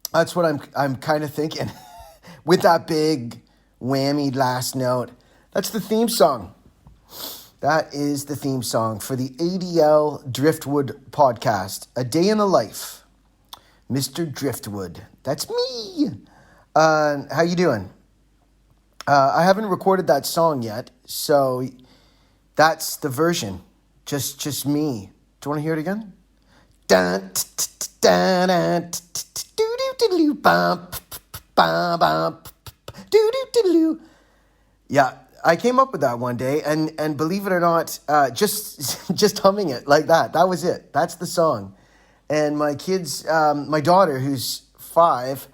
That's what I'm kind of thinking with that big whammy last note. That's the theme song. That is the theme song for the ADL Driftwood Podcast. A Day in the Life. Mr. Driftwood. That's me. How you doing? I haven't recorded that song yet, so that's the version. Just me. Do you want to hear it again? Yeah, I came up with that one day, and believe it or not, just humming it like that. That was it. That's the song. And my kids, my daughter, who's 5,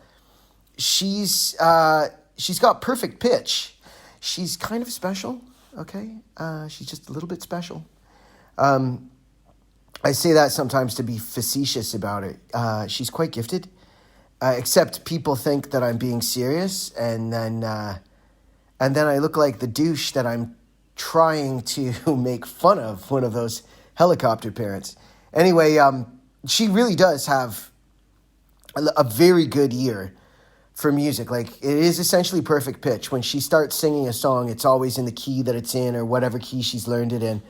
she's got perfect pitch. She's kind of special, okay? She's just a little bit special. I say that sometimes to be facetious about her. She's quite gifted, except people think that I'm being serious, and then I look like the douche that I'm trying to make fun of, one of those helicopter parents. Anyway, she really does have a very good ear for music. Like, it is essentially perfect pitch. When she starts singing a song, it's always in the key that it's in, or whatever key she's learned it in.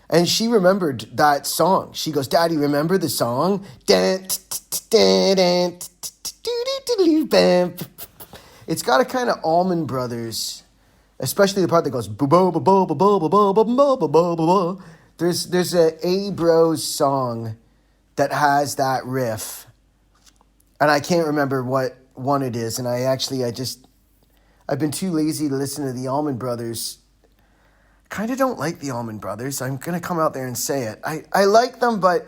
And she remembered that song. She goes, "Daddy, remember the song?" It's got a kind of Allman Brothers, especially the part that goes there's a Bros song that has that riff, and I can't remember what one it is. And I've been too lazy to listen to the Allman Brothers. Kind of don't like the Allman Brothers. I'm going to come out there and say it. I like them, but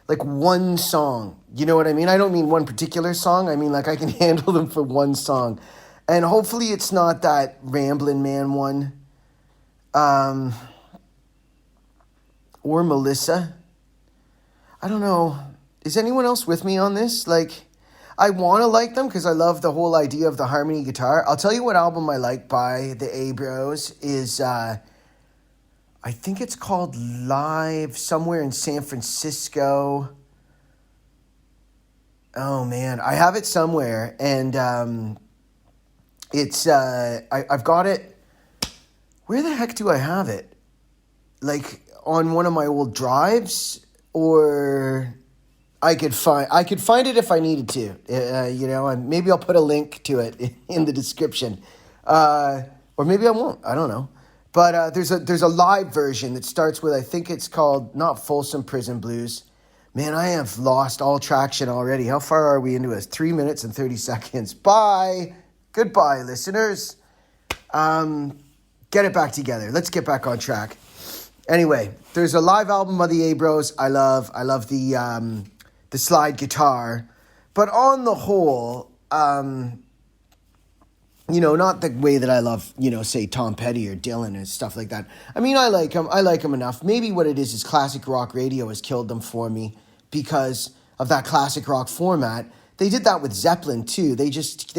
like one song. You know what I mean? I don't mean one particular song. I mean, like, I can handle them for one song. And hopefully it's not that Ramblin' Man one. Or Melissa. I don't know. Is anyone else with me on this? Like, I want to like them because I love the whole idea of the harmony guitar. I'll tell you what album I like by the A-Bros is, I think it's called Live Somewhere in San Francisco. Oh, man. I have it somewhere, and it's, I've got it. Where the heck do I have it? Like, on one of my old drives, or I could find it if I needed to, and maybe I'll put a link to it in the description, or maybe I won't. I don't know. But there's a live version that starts with, I think it's called not Folsom Prison Blues. Man, I have lost all traction already. How far are we into it? 3 minutes and 30 seconds. Bye. Goodbye, listeners. Get it back together. Let's get back on track. Anyway, there's a live album of the A-Bros. I love the slide guitar, but on the whole, not the way that I love, say Tom Petty or Dylan and stuff like that. I mean, I like them enough. Maybe what it is classic rock radio has killed them for me because of that classic rock format. They did that with Zeppelin too. They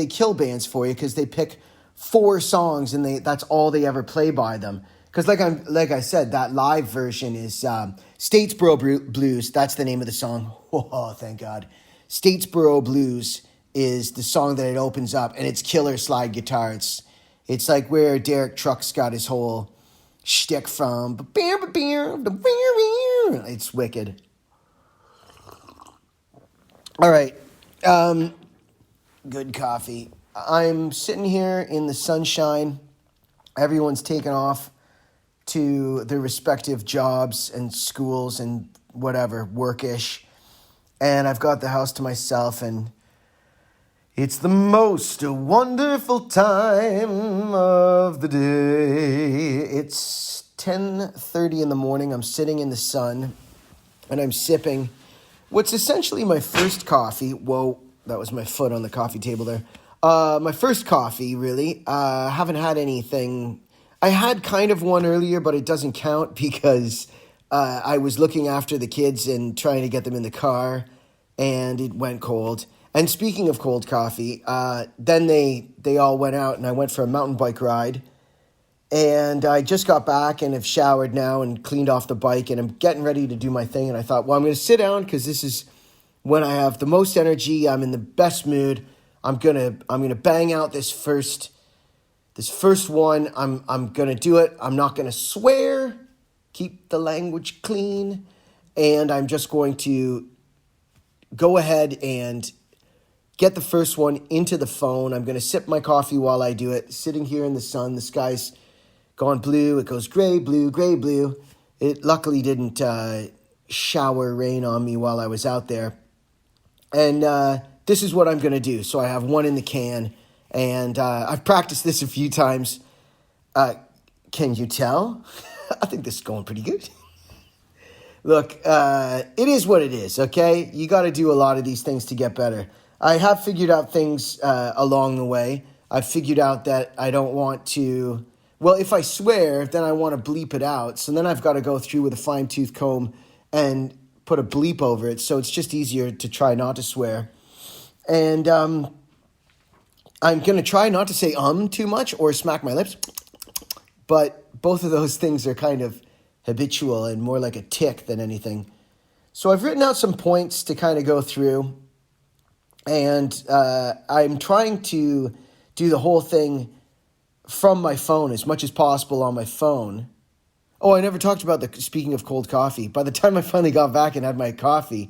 kill bands for you because they pick 4 songs and that's all they ever play by them. Because like I said, that live version is Statesboro Blues. That's the name of the song. Oh, thank God. Statesboro Blues is the song that it opens up, and it's killer slide guitar. It's like where Derek Trucks got his whole shtick from. It's wicked. All right. Good coffee. I'm sitting here in the sunshine. Everyone's taken off to their respective jobs and schools and whatever, workish. And I've got the house to myself, and it's the most wonderful time of the day. It's 10:30 in the morning. I'm sitting in the sun, and I'm sipping what's essentially my first coffee. Whoa, that was my foot on the coffee table there. My first coffee, really. Haven't had anything. I had kind of one earlier, but it doesn't count because I was looking after the kids and trying to get them in the car, and it went cold. And speaking of cold coffee, then they all went out, and I went for a mountain bike ride. And I just got back and have showered now and cleaned off the bike, and I'm getting ready to do my thing. And I thought, well, I'm going to sit down because this is when I have the most energy. I'm in the best mood. I'm gonna bang out this first one. I'm gonna do it. I'm not gonna swear. Keep the language clean, and I'm just going to go ahead and get the first one into the phone. I'm gonna sip my coffee while I do it. Sitting here in the sun, the sky's gone blue. It goes gray, blue, gray, blue. It luckily didn't shower rain on me while I was out there, and this is what I'm going to do. So I have one in the can, and I've practiced this a few times. Can you tell? I think this is going pretty good. Look, it is what it is, okay? You got to do a lot of these things to get better. I have figured out things along the way. I've figured out that I don't want to... Well, if I swear, then I want to bleep it out. So then I've got to go through with a fine-tooth comb and put a bleep over it. So it's just easier to try not to swear. And I'm going to try not to say too much or smack my lips. But both of those things are kind of habitual and more like a tick than anything. So I've written out some points to kind of go through. And I'm trying to do the whole thing from my phone as much as possible on my phone. Oh, I never talked about speaking of cold coffee. By the time I finally got back and had my coffee...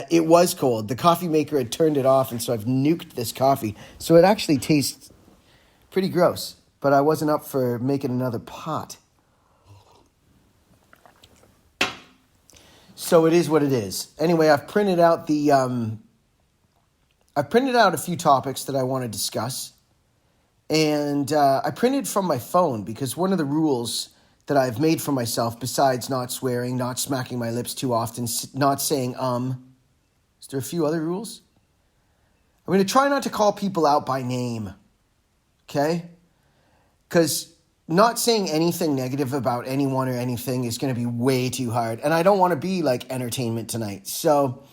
it was cold. The coffee maker had turned it off, and so I've nuked this coffee. So it actually tastes pretty gross, but I wasn't up for making another pot. So it is what it is. Anyway, I've printed out a few topics that I want to discuss, and I printed from my phone because one of the rules that I've made for myself, besides not swearing, not smacking my lips too often, not saying is there a few other rules? I'm going to try not to call people out by name, okay? Because not saying anything negative about anyone or anything is going to be way too hard, and I don't want to be like Entertainment Tonight. So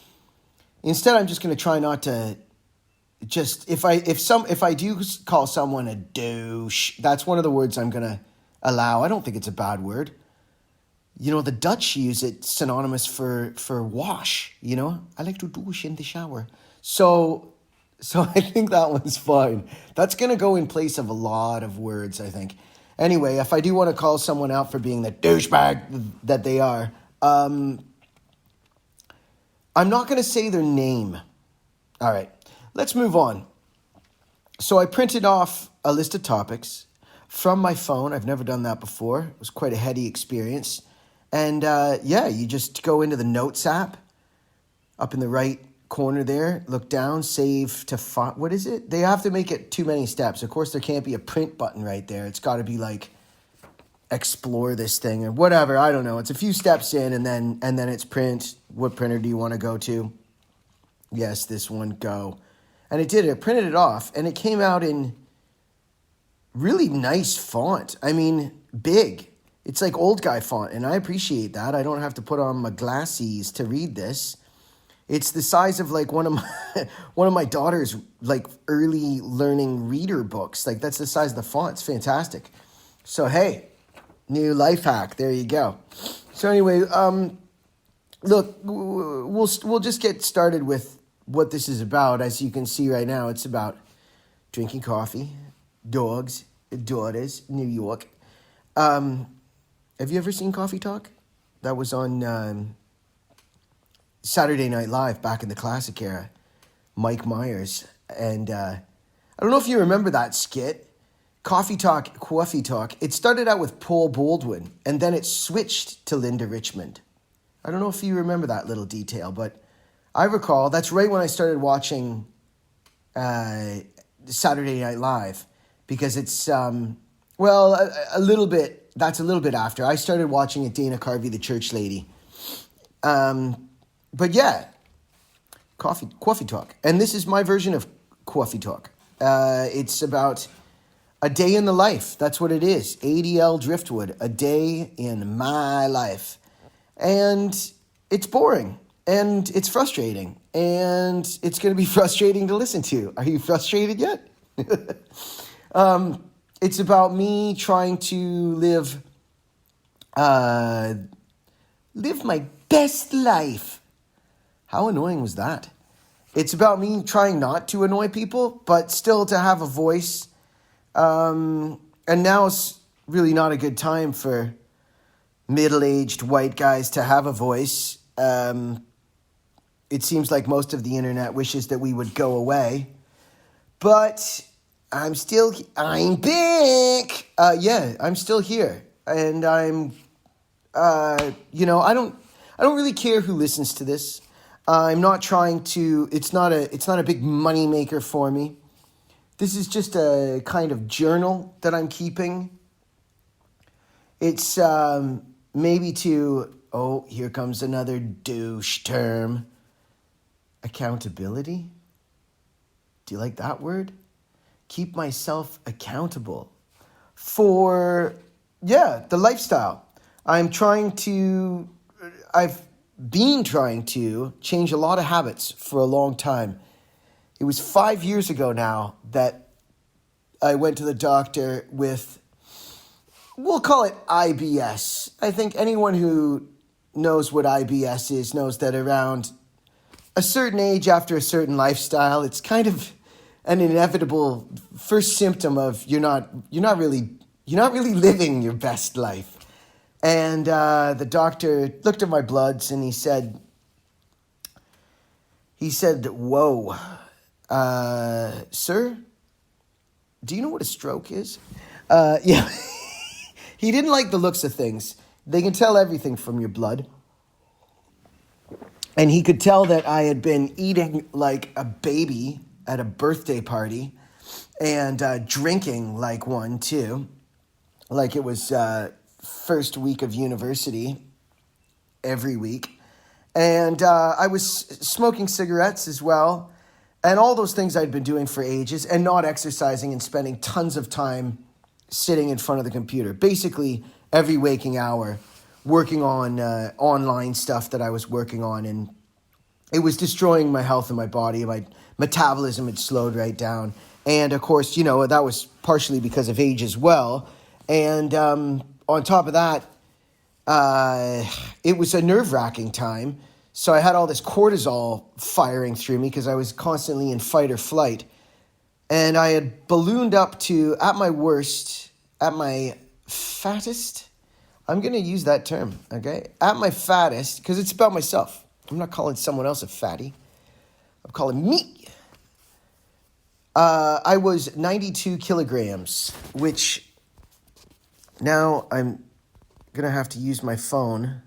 instead, I'm just going to try not to just if I do call someone a douche, that's one of the words I'm going to allow. I don't think it's a bad word. You know, the Dutch use it synonymous for wash, you know? I like to douche in the shower. So I think that one's fine. That's going to go in place of a lot of words, I think. Anyway, if I do want to call someone out for being the douchebag that they are, I'm not going to say their name. All right, let's move on. So I printed off a list of topics from my phone. I've never done that before. It was quite a heady experience. And you just go into the Notes app up in the right corner there, look down, save to font. What is it? They have to make it too many steps. Of course, there can't be a print button right there. It's got to be like explore this thing or whatever. I don't know. It's a few steps in and then it's print. What printer do you want to go to? Yes, this one, go. And it did. It printed it off and it came out in really nice font. I mean, big. It's like old guy font, and I appreciate that. I don't have to put on my glasses to read this. It's the size of like one of my daughter's like early learning reader books. Like that's the size of the font. It's fantastic. So hey, new life hack. There you go. So anyway, look, we'll just get started with what this is about. As you can see right now, it's about drinking coffee, dogs, daughters, New York. Have you ever seen Coffee Talk? That was on Saturday Night Live back in the classic era. Mike Myers. And I don't know if you remember that skit. Coffee Talk. It started out with Paul Baldwin, and then it switched to Linda Richmond. I don't know if you remember that little detail, but I recall that's right when I started watching Saturday Night Live, because it's, a little bit. That's a little bit after. I started watching it, Dana Carvey, the church lady. But yeah, Coffee Talk. And this is my version of Coffee Talk. It's about a day in the life. That's what it is. ADL Driftwood, a day in my life. And it's boring. And it's frustrating. And it's going to be frustrating to listen to. Are you frustrated yet? It's about me trying to live my best life. How annoying was that? It's about me trying not to annoy people, but still to have a voice. And now it's really not a good time for middle-aged white guys to have a voice. It seems like most of the internet wishes that we would go away. But I'm back. I'm still here. And I'm, I don't really care who listens to this. I'm not trying to, it's not a big money maker for me. This is just a kind of journal that I'm keeping. It's maybe here comes another douche term. Accountability? Do you like that word? Keep myself accountable for, the lifestyle. I've been trying to change a lot of habits for a long time. It was 5 years ago now that I went to the doctor with, we'll call it IBS. I think anyone who knows what IBS is knows that around a certain age, after a certain lifestyle, it's kind of an inevitable first symptom of you're not really living your best life. And the doctor looked at my bloods and he said, "Whoa, sir, do you know what a stroke is?" Yeah, he didn't like the looks of things. They can tell everything from your blood. And he could tell that I had been eating like a baby at a birthday party and drinking like one too. Like it was first week of university every week. And I was smoking cigarettes as well. And all those things I'd been doing for ages and not exercising and spending tons of time sitting in front of the computer. Basically every waking hour working on online stuff that I was working on, and it was destroying my health and my body. My metabolism had slowed right down, and of course, that was partially because of age as well. And on top of that, it was a nerve-wracking time. So I had all this cortisol firing through me because I was constantly in fight or flight, and I had ballooned up to at my worst, at my fattest. I'm going to use that term, okay? At my fattest, because it's about myself. I'm not calling someone else a fatty. I'm calling me. I was 92 kilograms, which now I'm going to have to use my phone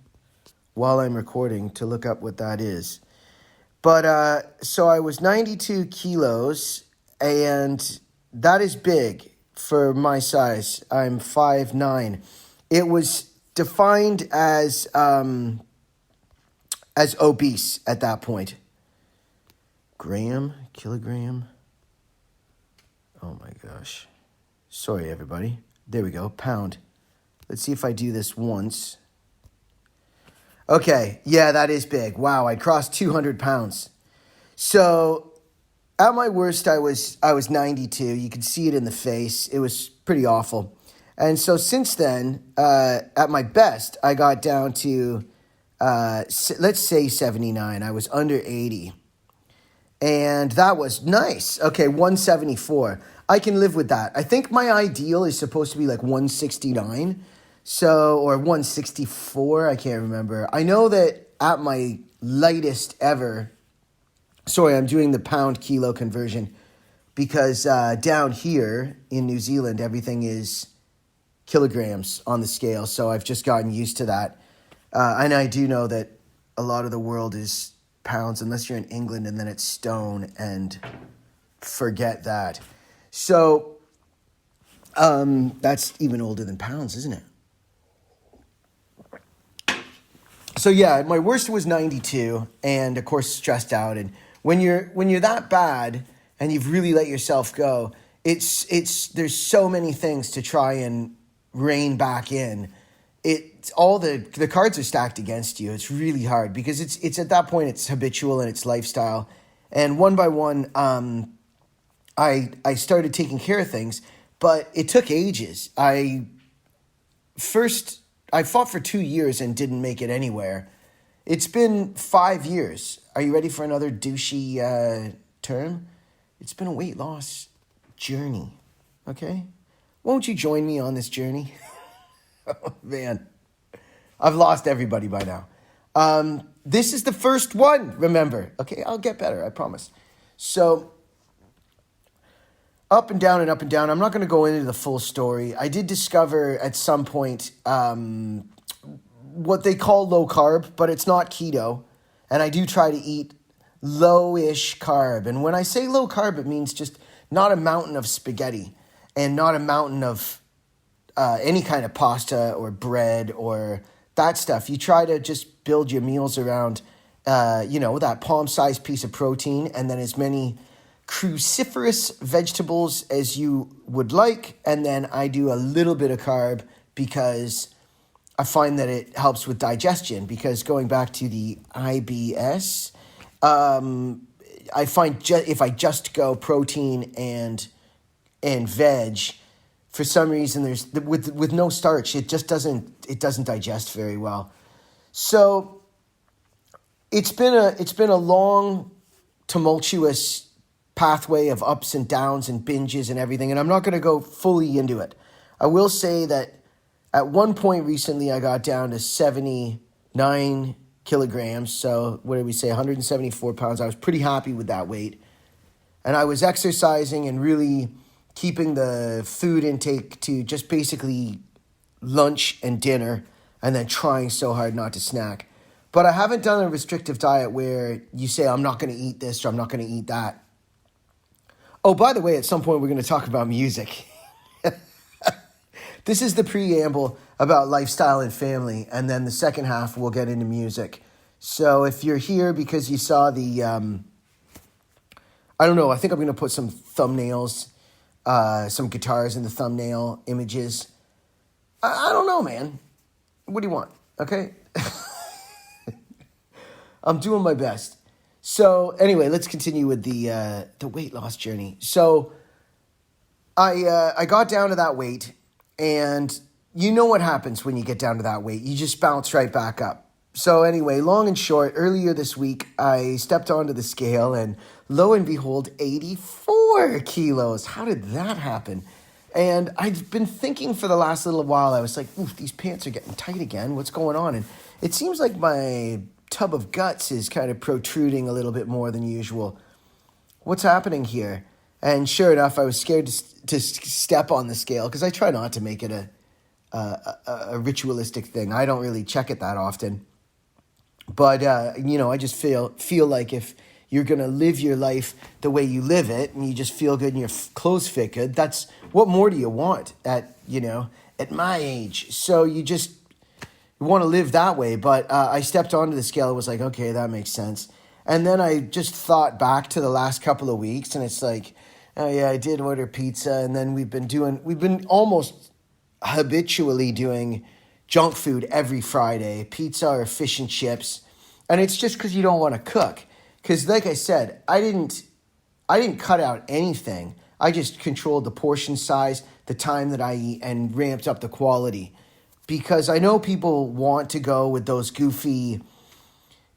while I'm recording to look up what that is. But so I was 92 kilos, and that is big for my size. I'm 5'9". It was defined as obese at that point. Kilogram. Oh my gosh. Sorry, everybody. There we go. Pound. Let's see if I do this once. Okay. Yeah, that is big. Wow. I crossed 200 pounds. So at my worst, I was 92. You could see it in the face. It was pretty awful. And so since then, at my best, I got down to, let's say 79. I was under 80. And that was nice. Okay, 174. I can live with that. I think my ideal is supposed to be like 169. Or 164. I can't remember. I know that at my lightest ever, sorry, I'm doing the pound kilo conversion because down here in New Zealand, everything is kilograms on the scale, so I've just gotten used to that. And I do know that a lot of the world is pounds, unless you're in England, and then it's stone, and forget that. So that's even older than pounds, isn't it? So yeah, my worst was 92, and of course stressed out. And when you're that bad and you've really let yourself go, there's so many things to try and rein back in. All the cards are stacked against you. It's really hard because it's at that point it's habitual and it's lifestyle. And one by one, I started taking care of things, but it took ages. I fought for 2 years and didn't make it anywhere. It's been 5 years. Are you ready for another douchey term? It's been a weight loss journey, okay? Won't you join me on this journey? Oh, man. I've lost everybody by now. This is the first one, remember. Okay, I'll get better, I promise. So, up and down and up and down. I'm not going to go into the full story. I did discover at some point what they call low carb, but it's not keto. And I do try to eat low-ish carb. And when I say low carb, it means just not a mountain of spaghetti and not a mountain of any kind of pasta or bread or that stuff. You try to just build your meals around, that palm-sized piece of protein and then as many cruciferous vegetables as you would like. And then I do a little bit of carb because I find that it helps with digestion, because going back to the IBS, I find if I just go protein and veg, for some reason there's with no starch, it doesn't digest very well. So it's been a long, tumultuous pathway of ups and downs and binges and everything, and I'm not going to go fully into it. I will say that at one point recently, I got down to 79 kilograms. So what did we say? 174 pounds. I was pretty happy with that weight. And I was exercising and really keeping the food intake to just basically lunch and dinner, and then trying so hard not to snack. But I haven't done a restrictive diet where you say, I'm not going to eat this or I'm not going to eat that. Oh, by the way, at some point we're going to talk about music. This is the preamble about lifestyle and family, and then the second half we'll get into music. So if you're here because you saw the, I don't know, I think I'm going to put some thumbnails, some guitars in the thumbnail images. I don't know, man. What do you want? Okay? I'm doing my best. So anyway, let's continue with the weight loss journey. So I got down to that weight. And you know what happens when you get down to that weight. You just bounce right back up. So anyway, long and short, earlier this week, I stepped onto the scale and lo and behold, 84 kilos. How did that happen? And I've been thinking for the last little while, I was like, oof, these pants are getting tight again. What's going on? And it seems like my tub of guts is kind of protruding a little bit more than usual. What's happening here? And sure enough, I was scared to step on the scale because I try not to make it a ritualistic thing. I don't really check it that often. But, I just feel like if you're going to live your life the way you live it and you just feel good and your clothes fit good, that's what more do you want at my age? So you want to live that way. But I stepped onto the scale and was like, okay, that makes sense. And then I just thought back to the last couple of weeks and it's like, oh yeah, I did order pizza, and then we've been almost habitually doing junk food every Friday, pizza or fish and chips. And it's just because you don't want to cook. Because like I said, I didn't cut out anything. I just controlled the portion size, the time that I eat, and ramped up the quality. Because I know people want to go with those goofy,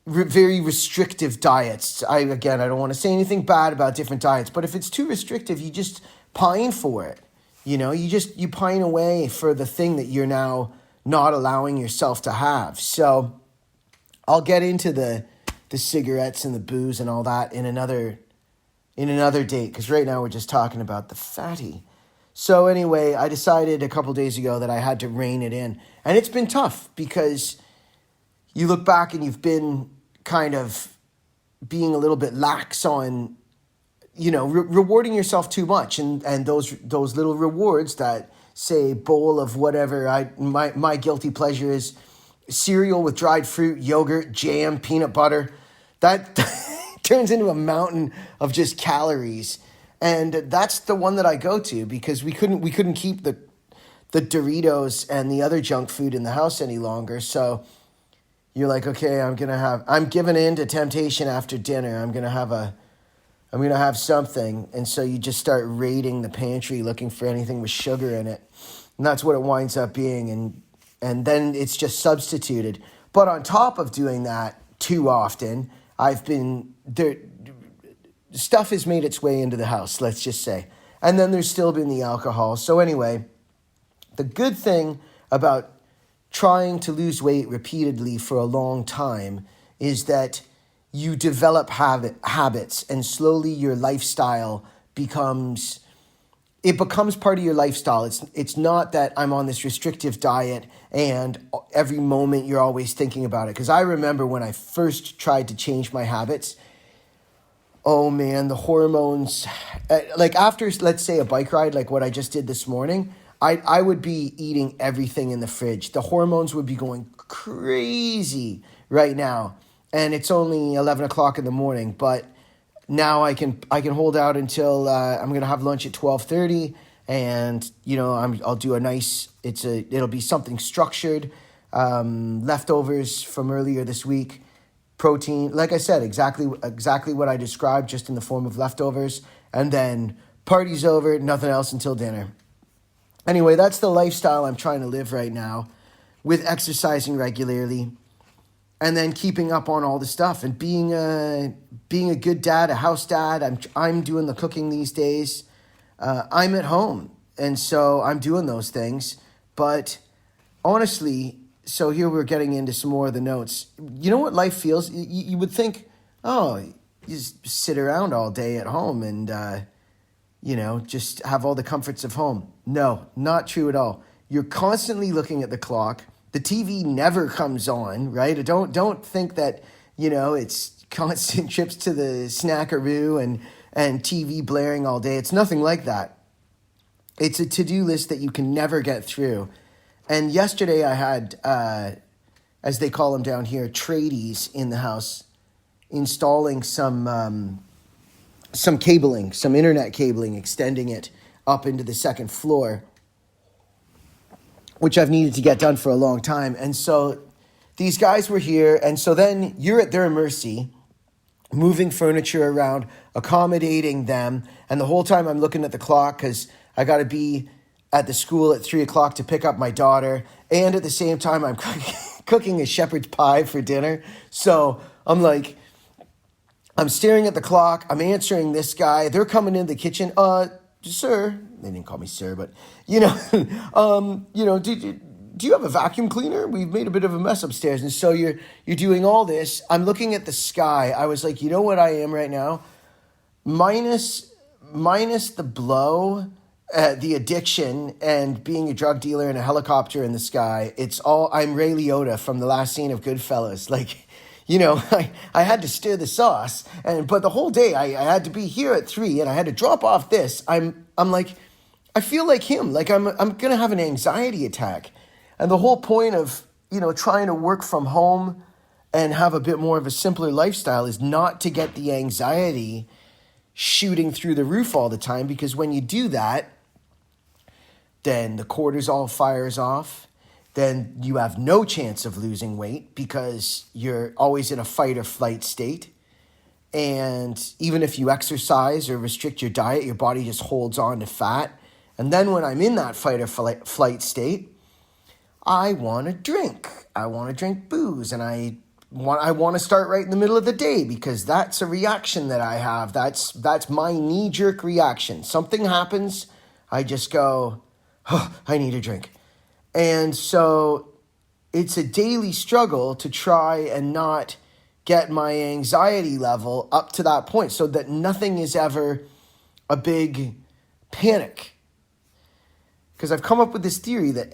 very restrictive diets. I don't want to say anything bad about different diets, but if it's too restrictive, you just pine for it. You pine away for the thing that you're now not allowing yourself to have. So I'll get into the cigarettes and the booze and all that in another date, because right now we're just talking about the fatty. So anyway, I decided a couple days ago that I had to rein it in, and it's been tough because you look back and you've been kind of being a little bit lax on, rewarding yourself too much. And those little rewards that say bowl of whatever, my guilty pleasure is cereal with dried fruit, yogurt, jam, peanut butter. That turns into a mountain of just calories. And that's the one that I go to because we couldn't keep the Doritos and the other junk food in the house any longer. So you're like, okay, I'm giving in to temptation after dinner. I'm gonna have something. And so you just start raiding the pantry looking for anything with sugar in it. And that's what it winds up being. And then it's just substituted. But on top of doing that too often, stuff has made its way into the house, let's just say. And then there's still been the alcohol. So anyway, the good thing about trying to lose weight repeatedly for a long time is that you develop habits, and slowly your lifestyle becomes part of your lifestyle. It's not that I'm on this restrictive diet and every moment you're always thinking about it. Because I remember when I first tried to change my habits, oh man, the hormones, like after, let's say, a bike ride, like what I just did this morning, I would be eating everything in the fridge. The hormones would be going crazy right now. And it's only 11 o'clock in the morning, but now I can hold out until I'm going to have lunch at 12:30, and I'll do it'll be something structured, leftovers from earlier this week, protein, like I said, exactly what I described, just in the form of leftovers, and then party's over, nothing else until dinner. Anyway, that's the lifestyle I'm trying to live right now, with exercising regularly, and then keeping up on all the stuff and being a good dad, a house dad. I'm doing the cooking these days. I'm at home, and so I'm doing those things. But honestly, so here we're getting into some more of the notes. You know what life feels? You would think, oh, you just sit around all day at home and just have all the comforts of home. No, not true at all. You're constantly looking at the clock. The TV never comes on, right? Don't think that, it's constant trips to the snackaroo and TV blaring all day. It's nothing like that. It's a to-do list that you can never get through. And yesterday I had, as they call them down here, tradies in the house, installing some cabling, some internet cabling, extending it up into the second floor, which I've needed to get done for a long time. And so these guys were here, and so then you're at their mercy, moving furniture around, accommodating them, and the whole time I'm looking at the clock because I got to be at the school at 3 o'clock to pick up my daughter, and at the same time I'm cooking a shepherd's pie for dinner. So I'm like, I'm staring at the clock, I'm answering this guy, they're coming into the kitchen, sir, they didn't call me sir, but, do you have a vacuum cleaner? We've made a bit of a mess upstairs. And so you're doing all this. I'm looking at the sky. I was like, you know what I am right now? Minus the blow, the addiction, and being a drug dealer in a helicopter in the sky. I'm Ray Liotta from the last scene of Goodfellas. Like, I had to stir the sauce, but the whole day I had to be here at 3 and I had to drop off this. I'm like, I feel like him. Like I'm going to have an anxiety attack. And the whole point of, trying to work from home and have a bit more of a simpler lifestyle is not to get the anxiety shooting through the roof all the time, because when you do that, then the cortisol fires off. Then you have no chance of losing weight because you're always in a fight or flight state. And even if you exercise or restrict your diet, your body just holds on to fat. And then when I'm in that fight or flight state, I want to drink. I want to drink booze, and I want to start right in the middle of the day because that's a reaction that I have. That's my knee-jerk reaction. Something happens, I just go, oh, I need a drink. And so it's a daily struggle to try and not get my anxiety level up to that point so that nothing is ever a big panic. Because I've come up with this theory that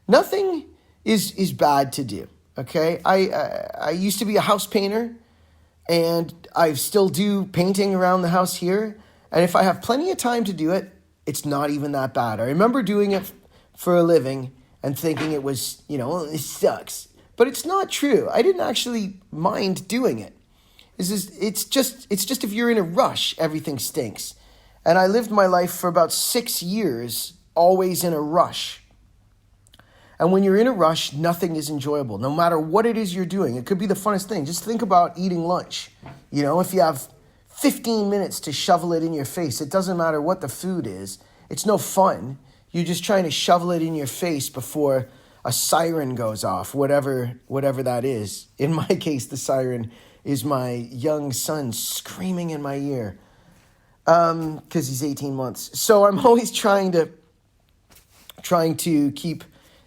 nothing is bad to do, okay? I used to be a house painter, and I still do painting around the house here. And if I have plenty of time to do it, it's not even that bad. I remember doing it for a living and thinking it was, it sucks. But it's not true. I didn't actually mind doing it. It's just if you're in a rush, everything stinks. And I lived my life for about 6 years, always in a rush. And when you're in a rush, nothing is enjoyable, no matter what it is you're doing. It could be the funnest thing. Just think about eating lunch. If you have 15 minutes to shovel it in your face, it doesn't matter what the food is. It's no fun. You're just trying to shovel it in your face before a siren goes off, whatever that is. In my case, the siren is my young son screaming in my ear because he's 18 months. So I'm always trying to keep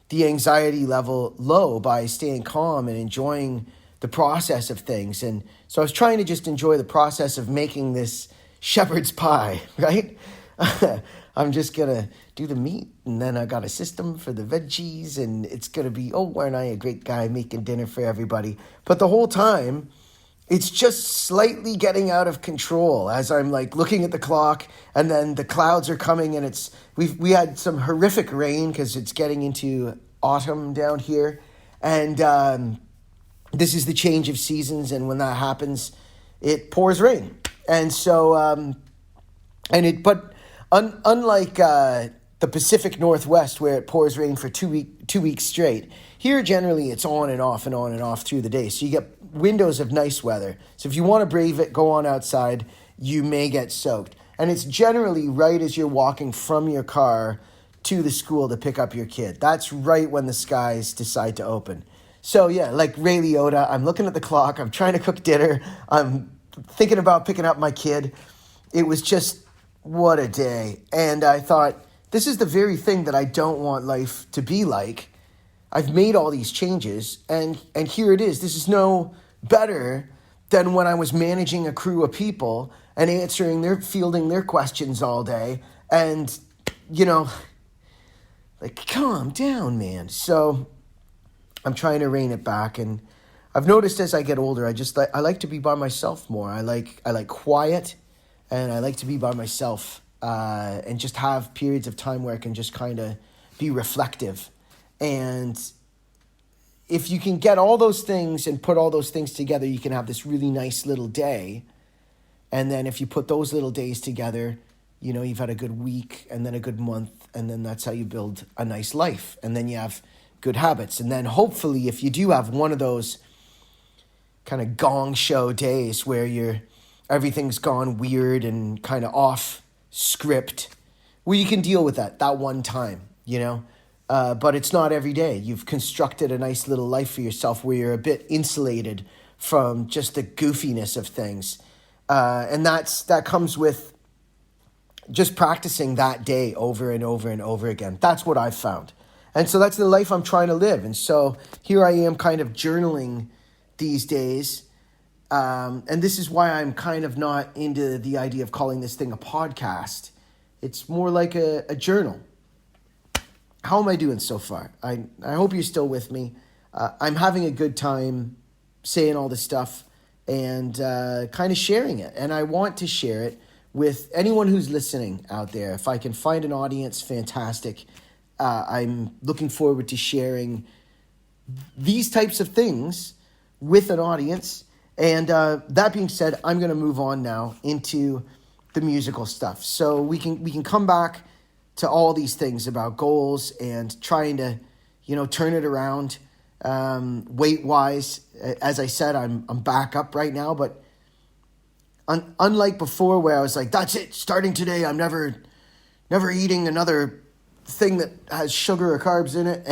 the anxiety level low by staying calm and enjoying the process of things. And so I was trying to just enjoy the process of making this shepherd's pie, right? I'm just going to do the meat, and then I got a system for the veggies, and it's going to be, aren't I a great guy making dinner for everybody? But the whole time, it's just slightly getting out of control as I'm like looking at the clock, and then the clouds are coming, and we had some horrific rain because it's getting into autumn down here, and this is the change of seasons, and when that happens, it pours rain, and so unlike the Pacific Northwest where it pours rain for 2 weeks straight, here generally it's on and off and on and off through the day. So you get windows of nice weather. So if you want to brave it, go on outside, you may get soaked. And it's generally right as you're walking from your car to the school to pick up your kid. That's right when the skies decide to open. So yeah, like Ray Liotta, I'm looking at the clock, I'm trying to cook dinner, I'm thinking about picking up my kid. It was just, what a day. And I thought, this is the very thing that I don't want life to be like. I've made all these changes, and here it is. This is no better than when I was managing a crew of people and fielding their questions all day. And, like, calm down, man. So I'm trying to rein it back. And I've noticed as I get older, I like to be by myself more. I like quiet, and I like to be by myself and just have periods of time where I can just kind of be reflective. And if you can get all those things and put all those things together, you can have this really nice little day. And then if you put those little days together, you've had a good week and then a good month, and then that's how you build a nice life. And then you have good habits. And then hopefully if you do have one of those kind of gong show days where everything's gone weird and kind of off script, where you can deal with that one time, but it's not every day. You've constructed a nice little life for yourself where you're a bit insulated from just the goofiness of things. And that comes with just practicing that day over and over and over again. That's what I've found. And so that's the life I'm trying to live. And so here I am kind of journaling these days. And this is why I'm kind of not into the idea of calling this thing a podcast. It's more like a journal. How am I doing so far? I hope you're still with me. I'm having a good time saying all this stuff and kind of sharing it. And I want to share it with anyone who's listening out there. If I can find an audience, fantastic. I'm looking forward to sharing these types of things with an audience. And that being said, I'm going to move on now into the musical stuff. So we can come back to all these things about goals and trying to, turn it around weight-wise. As I said, I'm back up right now, but unlike before where I was like, that's it, starting today, I'm never eating another thing that has sugar or carbs in it.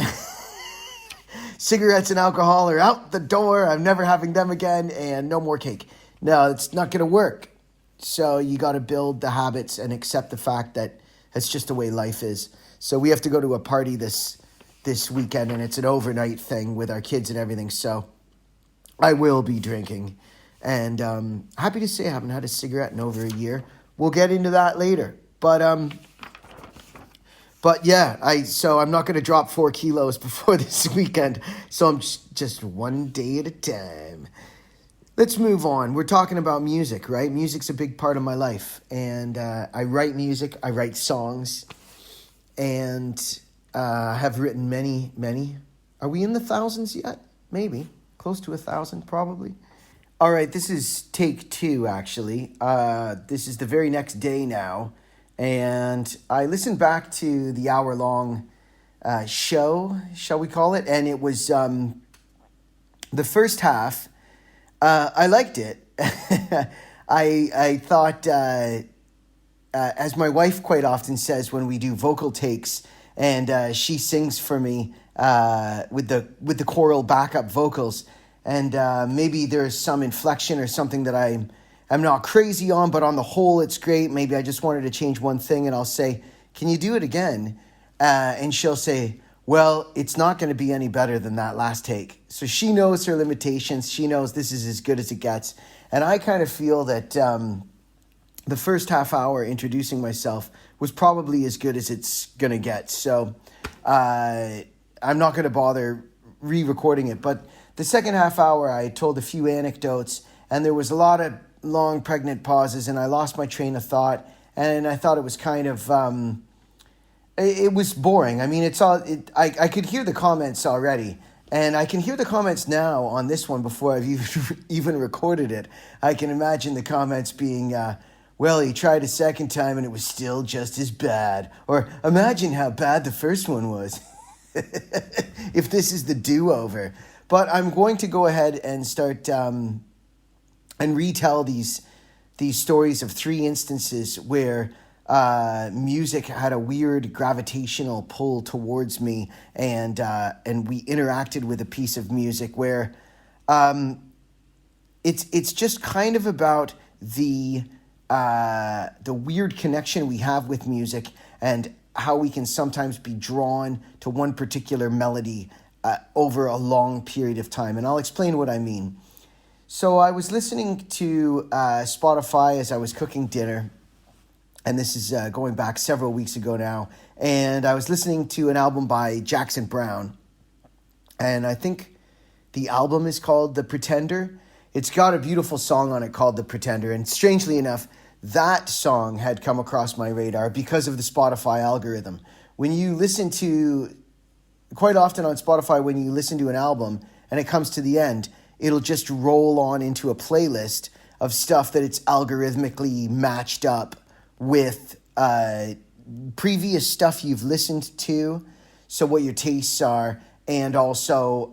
Cigarettes and alcohol are out the door. I'm never having them again, and no more cake. No, it's not going to work. So you got to build the habits and accept the fact that it's just the way life is. So we have to go to a party this weekend, and it's an overnight thing with our kids and everything. So I will be drinking. And happy to say I haven't had a cigarette in over a year. We'll get into that later. But yeah, so I'm not going to drop 4 kilos before this weekend. So I'm just one day at a time. Let's move on. We're talking about music, right? Music's a big part of my life. And I write music. I write songs. And have written many. Are we in the thousands yet? Maybe. Close to 1,000, probably. All right, this is take two, actually. This is the very next day now. And I listened back to the hour-long show, shall we call it? And it was the first half. I liked it. I thought, as my wife quite often says when we do vocal takes, and she sings for me with the choral backup vocals, and maybe there's some inflection or something that I'm not crazy on, but on the whole, it's great. Maybe I just wanted to change one thing, and I'll say, "Can you do it again?" And she'll say, "Well, it's not going to be any better than that last take." So she knows her limitations. She knows this is as good as it gets. And I kind of feel that the first half hour introducing myself was probably as good as it's going to get. So I'm not going to bother re-recording it. But the second half hour, I told a few anecdotes, and there was a lot of long pregnant pauses, and I lost my train of thought, and I thought it was kind of it was boring. I mean, I could hear the comments already, and I can hear the comments now on this one before I've even recorded it. I can imagine the comments being, well, he tried a second time and it was still just as bad, or imagine how bad the first one was if this is the do-over. But I'm going to go ahead and start and retell these stories of three instances where music had a weird gravitational pull towards me, and we interacted with a piece of music where it's just kind of about the weird connection we have with music and how we can sometimes be drawn to one particular melody over a long period of time. And I'll explain what I mean. So I was listening to Spotify as I was cooking dinner, and this is going back several weeks ago now, and I was listening to an album by Jackson Browne, and I think the album is called The Pretender. It's got a beautiful song on it called The Pretender, and strangely enough, that song had come across my radar because of the Spotify algorithm. When you listen to, quite often on Spotify, when you listen to an album and it comes to the end, it'll just roll on into a playlist of stuff that it's algorithmically matched up with previous stuff you've listened to, so what your tastes are, and also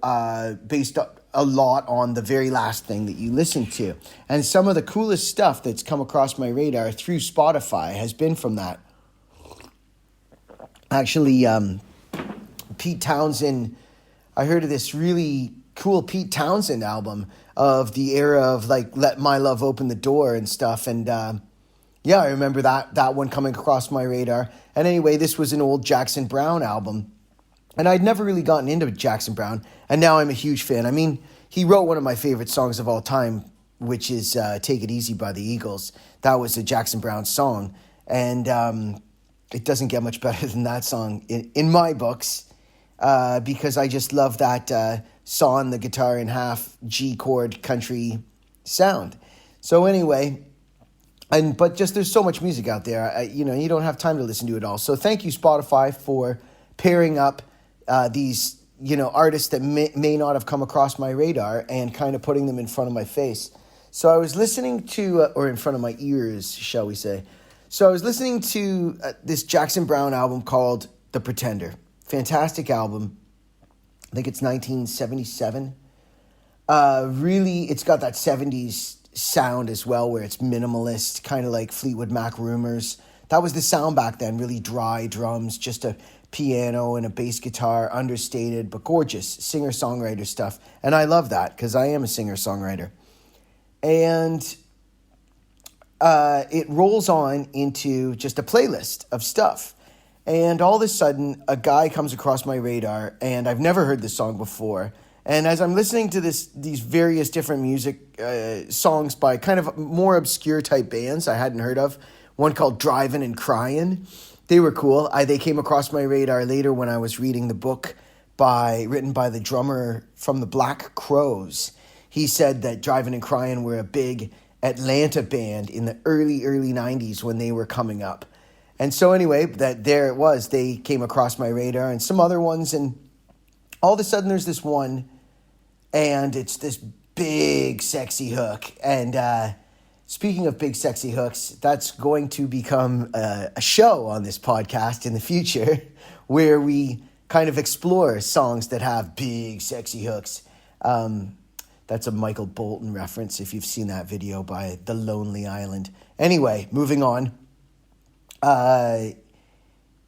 based a lot on the very last thing that you listened to. And some of the coolest stuff that's come across my radar through Spotify has been from that. Actually, Pete Townsend, I heard of this really cool Pete Townsend album of the era of like Let My Love Open the Door and stuff, and yeah, I remember that one coming across my radar. And anyway, this was an old Jackson Browne album, and I'd never really gotten into Jackson Browne, and now I'm a huge fan. I mean, he wrote one of my favorite songs of all time, which is Take It Easy by the Eagles. That was a Jackson Browne song, and it doesn't get much better than that song in my books, because I just love that sawing the guitar in half G chord country sound. So anyway, but just there's so much music out there, you don't have time to listen to it all. So thank you, Spotify, for pairing up these artists that may not have come across my radar and kind of putting them in front of my face. So I was listening to, or in front of my ears, shall we say. So I was listening to this Jackson Browne album called The Pretender. Fantastic album. I think it's 1977. Really, it's got that 70s sound as well, where it's minimalist, kind of like Fleetwood Mac Rumors. That was the sound back then, really dry drums, just a piano and a bass guitar, understated but gorgeous singer-songwriter stuff. And I love that because I am a singer-songwriter. And it rolls on into just a playlist of stuff. And all of a sudden, a guy comes across my radar, and I've never heard this song before. And as I'm listening to these various different music songs by kind of more obscure type bands I hadn't heard of, one called Drivin' and Cryin', they were cool. They came across my radar later when I was reading the book written by the drummer from the Black Crowes. He said that Drivin' and Cryin' were a big Atlanta band in the early 90s when they were coming up. And so anyway, there it was. They came across my radar and some other ones, and all of a sudden there's this one, and it's this big sexy hook. And speaking of big sexy hooks, that's going to become a show on this podcast in the future where we kind of explore songs that have big sexy hooks. That's a Michael Bolton reference if you've seen that video by The Lonely Island. Anyway, moving on.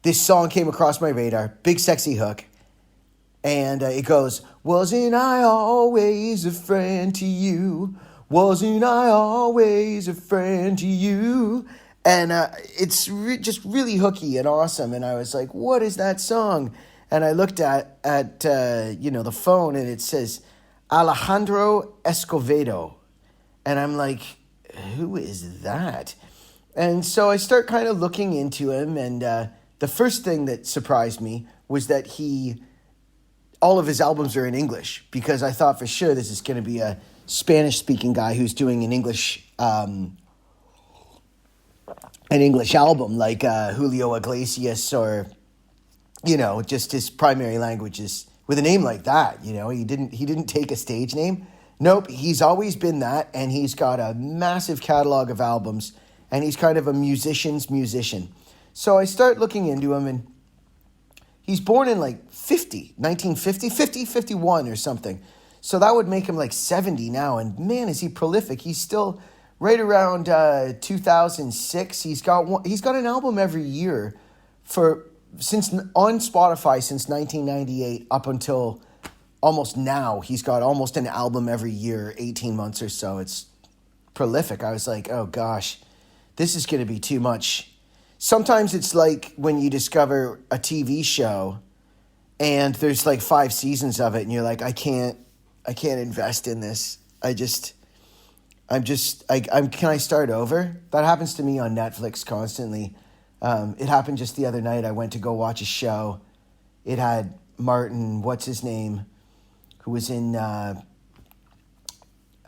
This song came across my radar, big sexy hook. And it goes, wasn't I always a friend to you? Wasn't I always a friend to you? And it's just really hooky and awesome. And I was like, what is that song? And I looked at the phone, and it says Alejandro Escovedo. And I'm like, who is that? And so I start kind of looking into him. And the first thing that surprised me was that all of his albums are in English, because I thought for sure this is going to be a Spanish-speaking guy who's doing an English album like Julio Iglesias, or just his primary language is with a name like that. He didn't take a stage name. Nope, he's always been that, and he's got a massive catalog of albums, and he's kind of a musician's musician. So I start looking into him, and he's born in 1950, 51 or something. So that would make him 70 now. And man, is he prolific. He's still right around 2006. He's got an album every year on Spotify since 1998 up until almost now. He's got almost an album every year, 18 months or so. It's prolific. I was like, oh gosh, this is going to be too much. Sometimes it's like when you discover a TV show and there's 5 seasons of it, and you're like, I can't invest in this. Can I start over? That happens to me on Netflix constantly. It happened just the other night. I went to go watch a show. It had Martin, what's his name, who was in,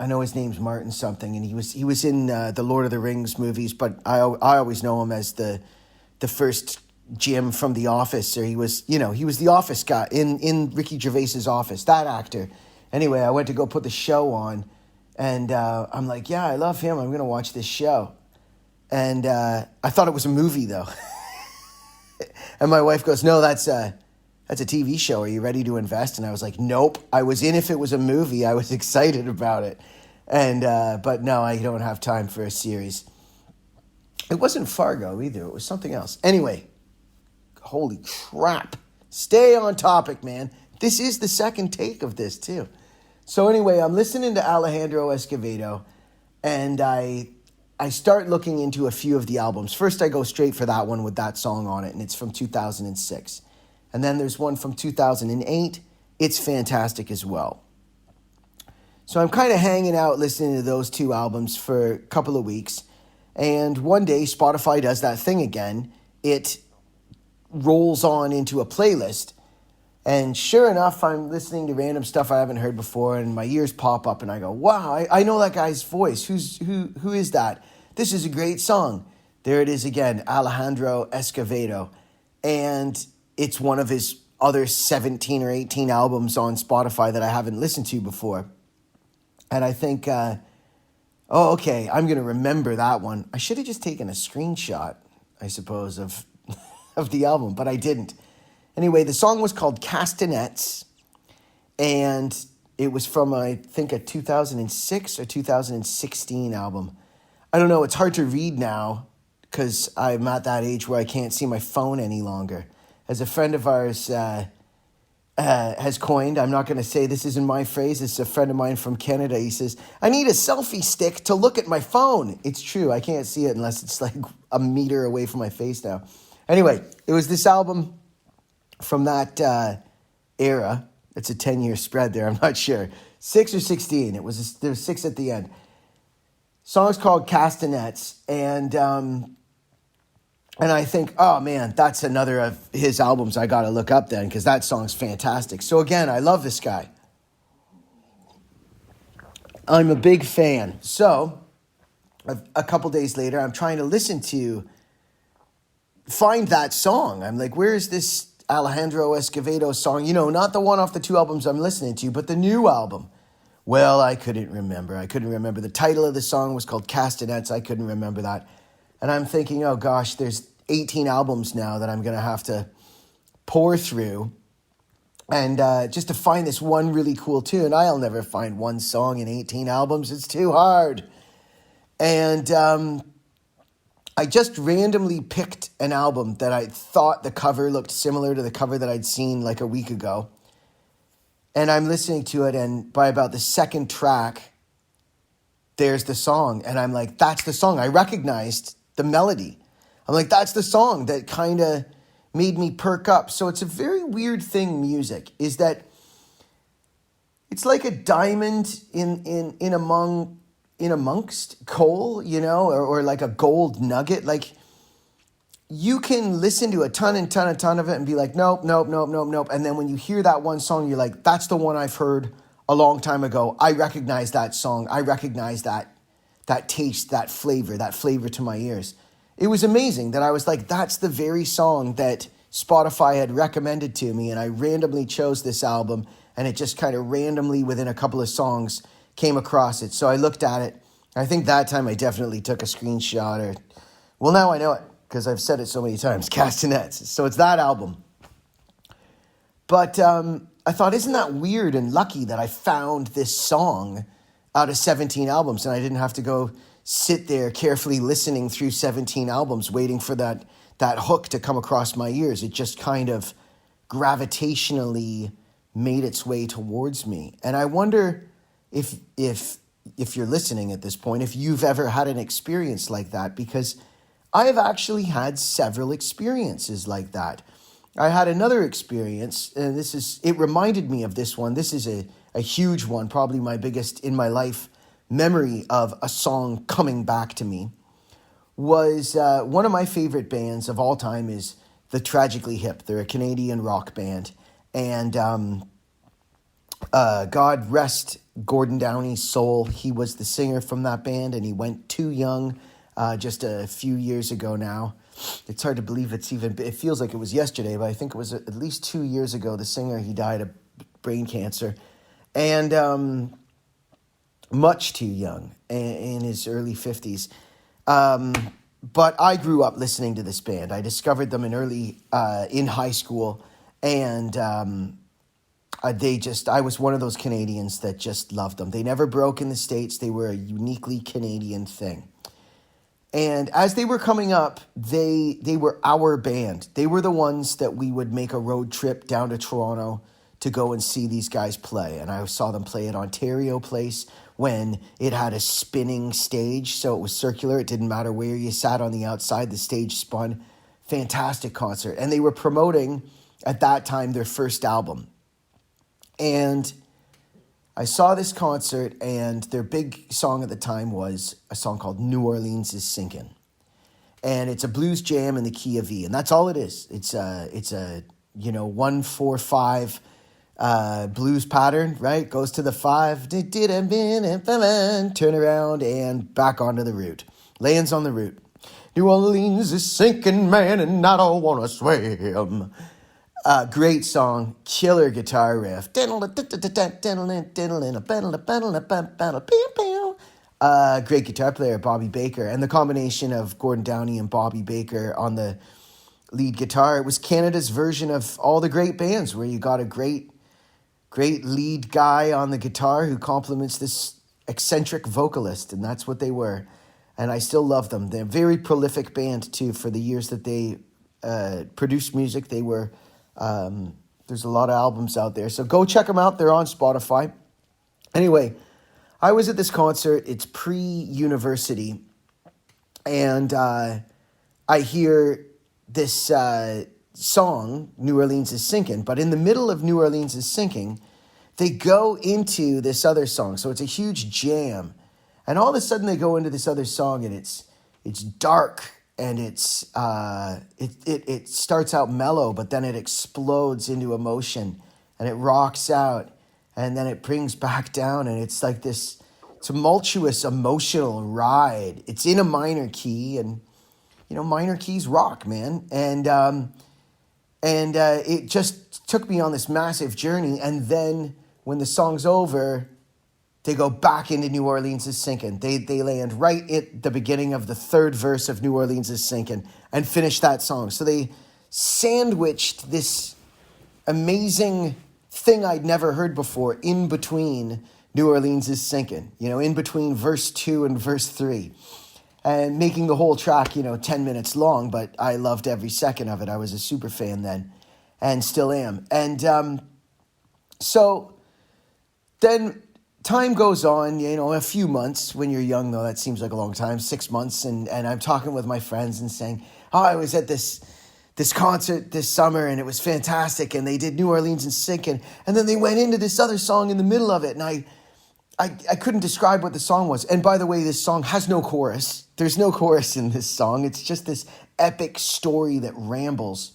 I know his name's Martin something, and he was in the Lord of the Rings movies, but I always know him as the first Jim from The Office, or he was the Office guy in Ricky Gervais's office, that actor. Anyway, I went to go put the show on, and I'm like, yeah, I love him. I'm going to watch this show. And I thought it was a movie, though. And my wife goes, no, that's a TV show. Are you ready to invest? And I was like, nope. I was in if it was a movie. I was excited about it. And but no, I don't have time for a series. It wasn't Fargo either. It was something else. Anyway, holy crap. Stay on topic, man. This is the second take of this, too. So anyway, I'm listening to Alejandro Escovedo, and I start looking into a few of the albums. First, I go straight for that one with that song on it, and it's from 2006. And then there's one from 2008. It's fantastic as well. So I'm kind of hanging out listening to those 2 albums for a couple of weeks. And one day, Spotify does that thing again. It rolls on into a playlist. And sure enough, I'm listening to random stuff I haven't heard before, and my ears pop up, and I go, wow, I know that guy's voice. Who is that? This is a great song. There it is again, Alejandro Escovedo. And it's one of his other 17 or 18 albums on Spotify that I haven't listened to before. And I think, okay, I'm going to remember that one. I should have just taken a screenshot, I suppose, of the album, but I didn't. Anyway, the song was called Castanets, and it was from, I think, a 2006 or 2016 album. I don't know, it's hard to read now because I'm at that age where I can't see my phone any longer. As a friend of ours has coined, I'm not going to say this isn't my phrase, it's a friend of mine from Canada. He says, I need a selfie stick to look at my phone. It's true, I can't see it unless it's a meter away from my face now. Anyway, it was this album from that era. It's a 10-year spread there, I'm not sure. 6 or 16, there was 6 at the end. Song's called Castanets, and I think, oh man, that's another of his albums I got to look up then, because that song's fantastic. So again, I love this guy. I'm a big fan. So a couple days later, I'm trying to find that song. I'm like, where is this Alejandro Escovedo song? Not the one off the 2 albums I'm listening to, but the new album. Well, I couldn't remember. I couldn't remember. The title of the song was called Castanets. I couldn't remember that. And I'm thinking, oh gosh, there's 18 albums now that I'm going to have to pour through. And just to find this one really cool tune, I'll never find one song in 18 albums. It's too hard. And I just randomly picked an album that I thought the cover looked similar to the cover that I'd seen like a week ago. And I'm listening to it, and by about the second track, there's the song. And I'm like, that's the song. I recognized the melody. I'm like, that's the song that kind of made me perk up. So it's a very weird thing, music, is that it's like a diamond in amongst coal, you know, or like a gold nugget. Like, you can listen to a ton of it and be like, nope. And then when you hear that one song, you're like, that's the one I've heard a long time ago. I recognize that song. I recognize that taste, that flavor to my ears. It was amazing that I was like, that's the very song that Spotify had recommended to me. And I randomly chose this album, and it just kind of randomly within a couple of songs came across it. So I looked at it. I think that time I definitely took a screenshot, well, now I know it, because I've said it so many times, Castanets. So it's that album. But I thought, isn't that weird and lucky that I found this song out of 17 albums, and I didn't have to go sit there carefully listening through 17 albums waiting for that hook to come across my ears. It just kind of gravitationally made its way towards me. And I wonder if you're listening at this point, if you've ever had an experience like that, because I have actually had several experiences like that. I had another experience, and it reminded me of this one. This is a huge one, probably my biggest in my life memory of a song coming back to me. Was one of my favorite bands of all time is the Tragically Hip. They're a Canadian rock band. And God rest Gordon Downey's soul. He was the singer from that band, and he went too young just a few years ago now. It's hard to believe it feels like it was yesterday, but I think it was at least 2 years ago, the singer, he died of brain cancer. And much too young, in his early 50s. But I grew up listening to this band. I discovered them in high school, and I was one of those Canadians that just loved them. They never broke in the States. They were a uniquely Canadian thing. And as they were coming up, they were our band. They were the ones that we would make a road trip down to Toronto to go and see these guys play. And I saw them play at Ontario Place when it had a spinning stage, so it was circular. It didn't matter where you sat on the outside, the stage spun. Fantastic concert. And they were promoting, at that time, their first album. And I saw this concert, and their big song at the time was a song called New Orleans is Sinking. And it's a blues jam in the key of E, and that's all it is. It's a 1-4-5 blues pattern, right? Goes to the 5, turn around and back onto the root. Lands on the root. New Orleans is sinking, man, and I don't want to swim. Great song, killer guitar riff. Great guitar player, Bobby Baker. And the combination of Gordon Downey and Bobby Baker on the lead guitar, it was Canada's version of all the great bands, where you got a great lead guy on the guitar who complements this eccentric vocalist, and that's what they were. And I still love them. They're a very prolific band, too, for the years that they produced music. They were... there's a lot of albums out there, so go check them out. They're on Spotify. Anyway, I was at this concert. It's pre-university, and I hear this song, New Orleans is Sinking, but in the middle of New Orleans is Sinking, they go into this other song. So it's a huge jam, and all of a sudden they go into this other song, and it's dark. And it starts out mellow, but then it explodes into emotion, and it rocks out, and then it brings back down, and it's like this tumultuous emotional ride. It's in a minor key, and minor keys rock, man. And it just took me on this massive journey. And then when the song's over, They go back into New Orleans is Sinking. They land right at the beginning of the third verse of New Orleans is Sinking and finish that song. So they sandwiched this amazing thing I'd never heard before in between New Orleans is Sinking, in between verse 2 and verse 3. And making the whole track, 10 minutes long, but I loved every second of it. I was a super fan then and still am. And so then time goes on, a few months. When you're young, though, that seems like a long time, 6 months. And I'm talking with my friends and saying, I was at this concert this summer and it was fantastic. And they did New Orleans and Sinking. And then they went into this other song in the middle of it. And I couldn't describe what the song was. And by the way, this song has no chorus. There's no chorus in this song. It's just this epic story that rambles.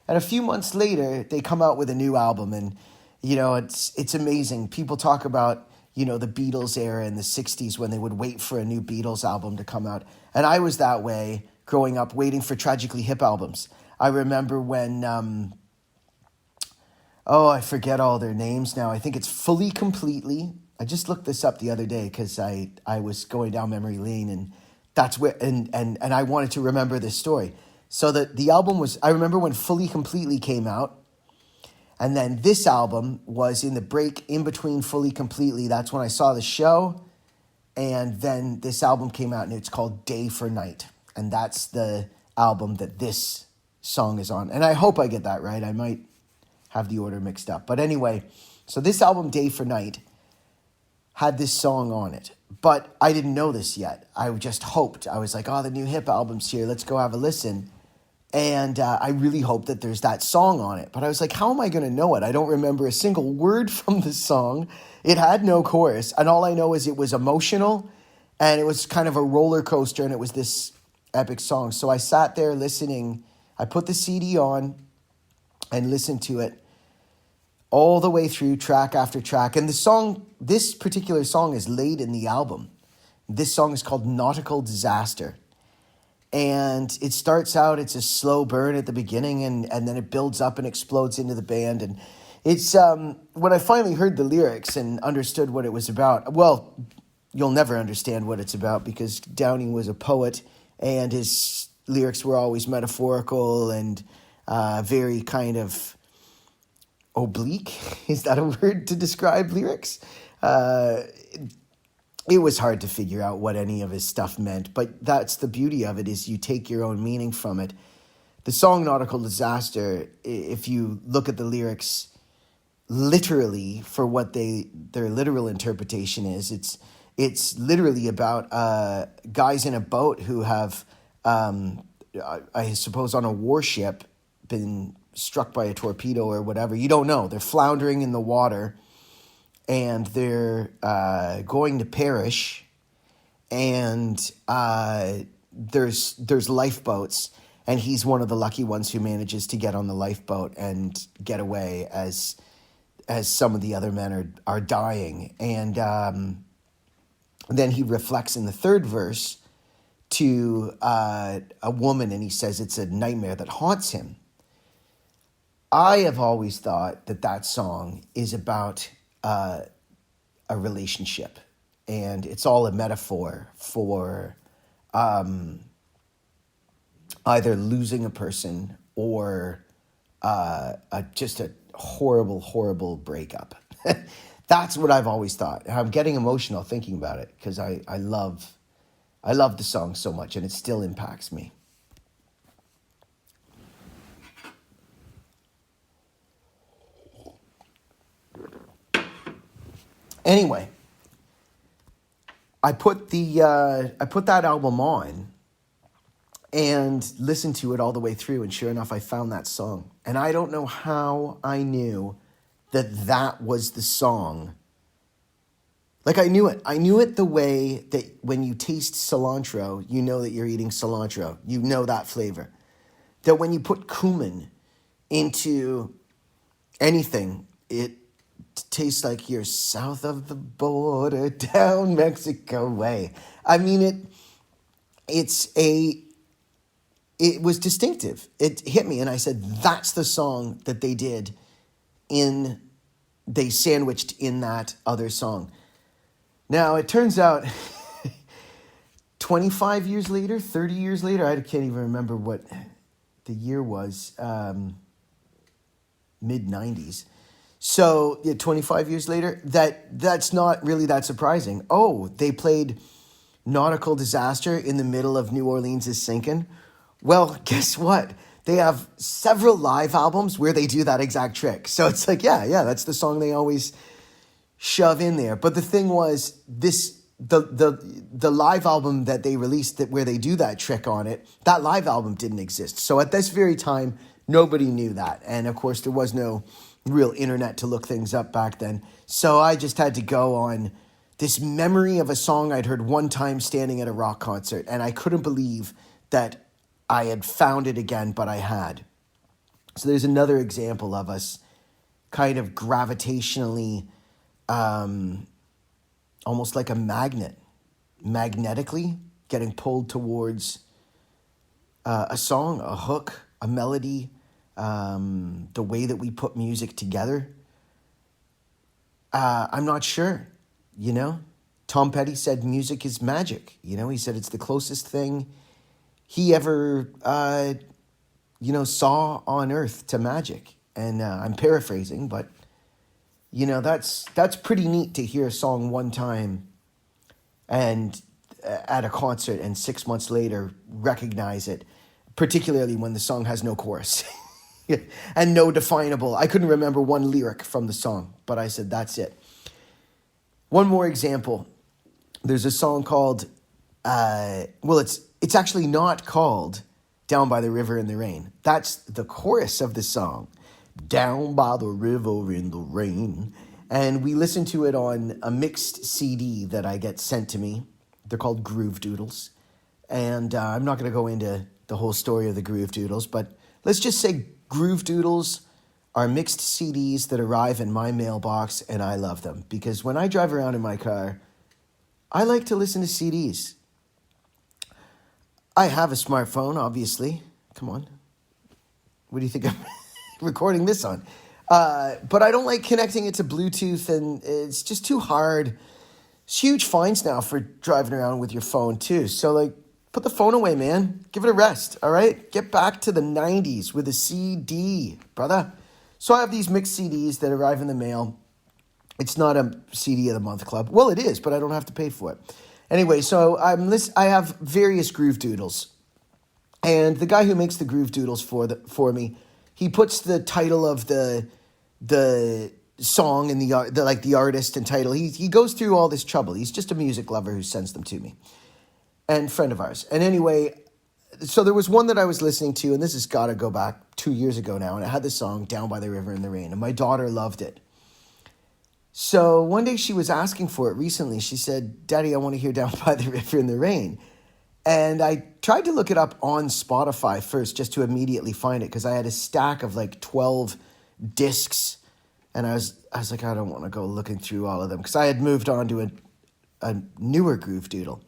And a few months later, they come out with a new album. And, it's amazing. People talk about, the Beatles era in the 60s when they would wait for a new Beatles album to come out. And I was that way growing up, waiting for Tragically Hip albums. I remember when... I forget all their names now. I think it's Fully Completely. I just looked this up the other day because I was going down memory lane, and that's where and I wanted to remember this story. So the album was, I remember when Fully Completely came out, and then this album was in the break in between Fully Completely. That's when I saw the show, and then this album came out, and it's called Day for Night, and that's the album that this song is on. And I hope I get that right. I might have the order mixed up. But anyway, so this album, Day for Night, had this song on it. But I didn't know this yet. I just hoped. I was like, the new hip album's here. Let's go have a listen. And I really hope that there's that song on it. But I was like, how am I going to know it? I don't remember a single word from the song. It had no chorus. And all I know is it was emotional. And it was kind of a roller coaster. And it was this epic song. So I sat there listening. I put the CD on and listened to it all the way through, track after track. And this particular song is late in the album. This song is called Nautical Disaster. And it starts out, it's a slow burn at the beginning, and then it builds up and explodes into the band. And it's, when I finally heard the lyrics and understood what it was about, well, you'll never understand what it's about because Downey was a poet and his lyrics were always metaphorical and very kind of oblique. Is that a word to describe lyrics? It was hard to figure out what any of his stuff meant, but that's the beauty of it, is you take your own meaning from it. The song Nautical Disaster, if you look at the lyrics literally for what their literal interpretation is, it's literally about guys in a boat who have, I suppose on a warship, been struck by a torpedo or whatever. You don't know. They're floundering in the water and they're going to perish. And there's lifeboats, and he's one of the lucky ones who manages to get on the lifeboat and get away as some of the other men are dying. And then he reflects in the third verse to a woman, and he says it's a nightmare that haunts him. I have always thought that song is about a relationship, and it's all a metaphor for either losing a person or just a horrible, horrible breakup. That's what I've always thought. I'm getting emotional thinking about it because I love the song so much, and it still impacts me. Anyway, I put that album on and listened to it all the way through, and sure enough, I found that song. And I don't know how I knew that was the song. Like, I knew it. I knew it the way that when you taste cilantro, you know that you're eating cilantro. You know that flavor. That when you put cumin into anything, it tastes like you're south of the border, down Mexico way. I mean, it was distinctive. It hit me, and I said, that's the song that they did in they sandwiched in that other song. Now, it turns out 25 years later, 30 years later, I can't even remember what the year was, mid-90s. So, 25 years later, that's not really that surprising. Oh, they played Nautical Disaster in the middle of New Orleans is Sinking. Well, guess what? They have several live albums where they do that exact trick. So it's like, yeah, that's the song they always shove in there. But the thing was, the live album that they released where they do that trick on it, that live album didn't exist. So at this very time, nobody knew that. And of course, there was no real internet to look things up back then. So I just had to go on this memory of a song I'd heard one time standing at a rock concert. And I couldn't believe that I had found it again, but I had. So there's another example of us kind of gravitationally, almost like a magnet, magnetically getting pulled towards a song, a hook, a melody, the way that we put music together. I'm not sure, Tom Petty said music is magic. He said it's the closest thing he ever, saw on earth to magic. And I'm paraphrasing, but, that's pretty neat to hear a song one time and at a concert and 6 months later recognize it, particularly when the song has no chorus and no definable. I couldn't remember one lyric from the song, but I said, that's it. One more example. There's a song called, it's actually not called Down by the River in the Rain. That's the chorus of the song, Down by the River in the Rain. And we listen to it on a mixed CD that I get sent to me. They're called Groove Doodles. And I'm not going to go into the whole story of the Groove Doodles, but let's just say Groove Doodles are mixed CDs that arrive in my mailbox, and I love them. Because when I drive around in my car, I like to listen to CDs. I have a smartphone, obviously. Come on. What do you think I'm recording this on? But I don't like connecting it to Bluetooth, and it's just too hard. It's huge fines now for driving around with your phone, too. So, put the phone away, man. Give it a rest, all right? Get back to the 90s with a CD, brother. So I have these mixed CDs that arrive in the mail. It's not a CD of the month club. Well, it is, but I don't have to pay for it. Anyway, so I have various Groove Doodles. And the guy who makes the Groove Doodles for me, he puts the title of the song and the artist and title. He goes through all this trouble. He's just a music lover who sends them to me. And friend of ours. And anyway, so there was one that I was listening to, and this has got to go back 2 years ago now, and it had the song Down by the River in the Rain, and my daughter loved it. So one day she was asking for it recently. She said, Daddy, I want to hear Down by the River in the Rain. And I tried to look it up on Spotify first just to immediately find it, because I had a stack of 12 discs, and I was like, I don't want to go looking through all of them, because I had moved on to a newer Groove Doodle.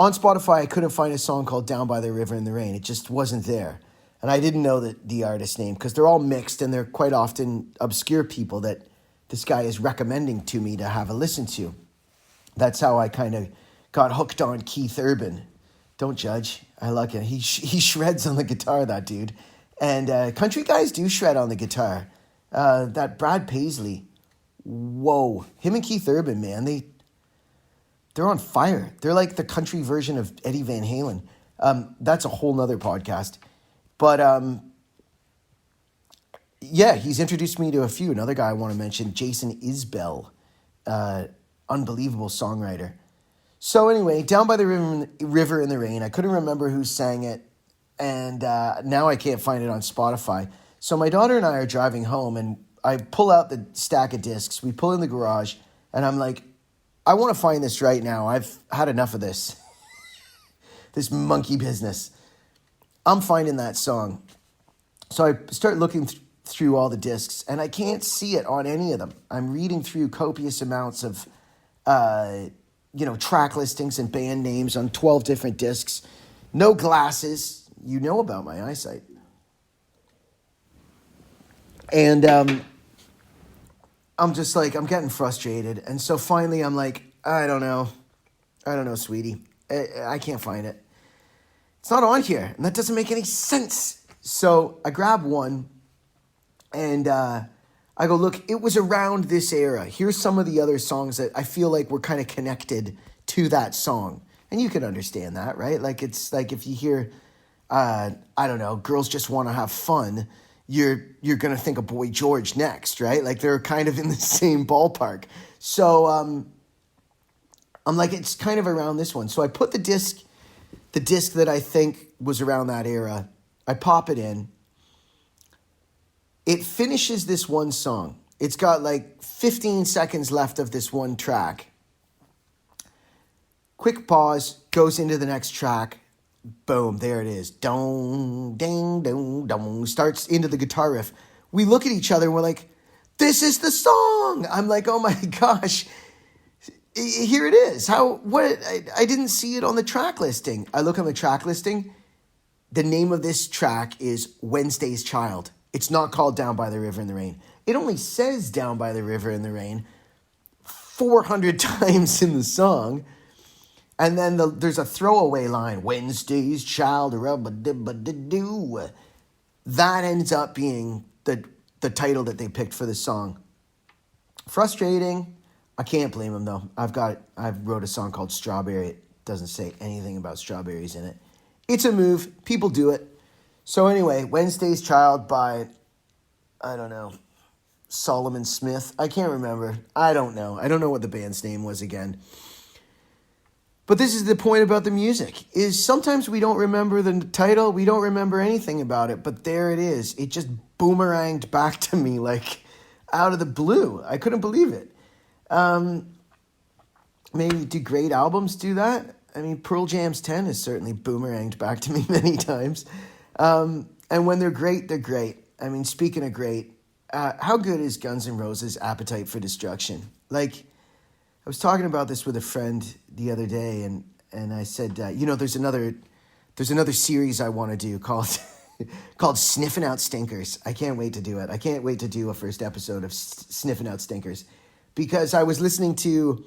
On Spotify, I couldn't find a song called Down by the River in the Rain. It just wasn't there. And I didn't know the artist's name, because they're all mixed, and they're quite often obscure people that this guy is recommending to me to have a listen to. That's how I kind of got hooked on Keith Urban. Don't judge. I like it. He shreds on the guitar, that dude. And country guys do shred on the guitar. That Brad Paisley, whoa. Him and Keith Urban, man, they're on fire. They're like the country version of Eddie Van Halen. That's a whole nother podcast. But yeah, he's introduced me to a few. Another guy I want to mention, Jason Isbell, unbelievable songwriter. So anyway, Down by the River in the Rain. I couldn't remember who sang it, and now I can't find it on Spotify. So my daughter and I are driving home, and I pull out the stack of discs. We pull in the garage, and I'm like, I want to find this right now. I've had enough of this. This monkey business. I'm finding that song. So I start looking through all the discs, and I can't see it on any of them. I'm reading through copious amounts of, track listings and band names on 12 different discs. No glasses. You know about my eyesight. And I'm just like, I'm getting frustrated. And so finally I'm like, I don't know, sweetie. I can't find it. It's not on here. And that doesn't make any sense. So I grab one and I go, look, it was around this era. Here's some of the other songs that I feel like were kind of connected to that song. And you can understand that, right? Like, it's like if you hear, I don't know, Girls Just Want to Have Fun, you're going to think of Boy George next, right? Like, they're kind of in the same ballpark. So I'm like, it's kind of around this one. So I put the disc that I think was around that era, I pop it in. It finishes this one song. It's got like 15 seconds left of this one track. Quick pause, goes into the next track. Boom, there it is. Dong, ding, dong, dong. Starts into the guitar riff. We look at each other and we're like, this is the song. I'm like, oh my gosh. Here it is. What? I didn't see it on the track listing. I look on the track listing. The name of this track is Wednesday's Child. It's not called Down by the River in the Rain. It only says Down by the River in the Rain 400 times in the song. And then there's a throwaway line, Wednesday's Child, rubba-dibba-doo. That ends up being the title that they picked for the song. Frustrating. I can't blame them, though. I wrote a song called Strawberry. It doesn't say anything about strawberries in it. It's a move. People do it. So anyway, Wednesday's Child by, I don't know, Solomon Smith. I can't remember. I don't know. I don't know what the band's name was again. But this is the point about the music, is sometimes we don't remember the title, we don't remember anything about it, but there it is. It just boomeranged back to me like out of the blue. I couldn't believe it. Maybe do great albums do that? I mean, Pearl Jam's 10 has certainly boomeranged back to me many times. And when they're great, they're great. I mean, speaking of great, how good is Guns N' Roses' Appetite for Destruction? Like, I was talking about this with a friend the other day, and I said, there's another series I want to do called Sniffing Out Stinkers. I can't wait to do it. I can't wait to do a first episode of Sniffing Out Stinkers, because I was listening to